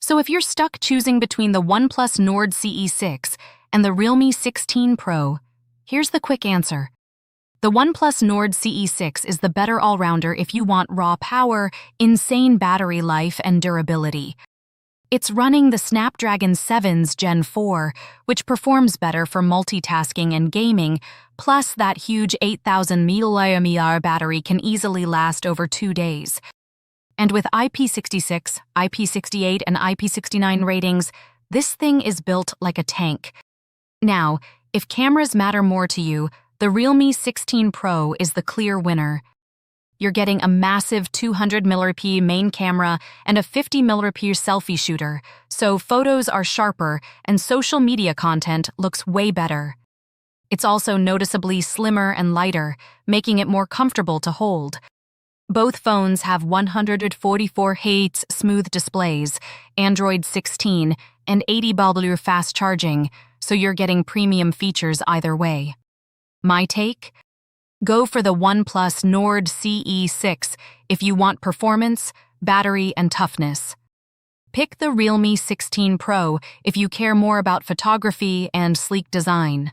So if you're stuck choosing between the OnePlus Nord CE6 and the Realme 16 Pro, here's the quick answer. The OnePlus Nord CE6 is the better all-rounder if you want raw power, insane battery life, and durability. It's running the Snapdragon 7's Gen 4, which performs better for multitasking and gaming, plus that huge 8,000 mAh battery can easily last over 2 days. And with IP66, IP68, and IP69 ratings, this thing is built like a tank. Now, if cameras matter more to you, the Realme 16 Pro is the clear winner. You're getting a massive 200mm main camera and a 50mm selfie shooter, so photos are sharper and social media content looks way better. It's also noticeably slimmer and lighter, making it more comfortable to hold. Both phones have 144Hz smooth displays, Android 16, and 80W fast charging, so you're getting premium features either way. My take? Go for the OnePlus Nord CE6 if you want performance, battery, and toughness. Pick the Realme 16 Pro if you care more about photography and sleek design.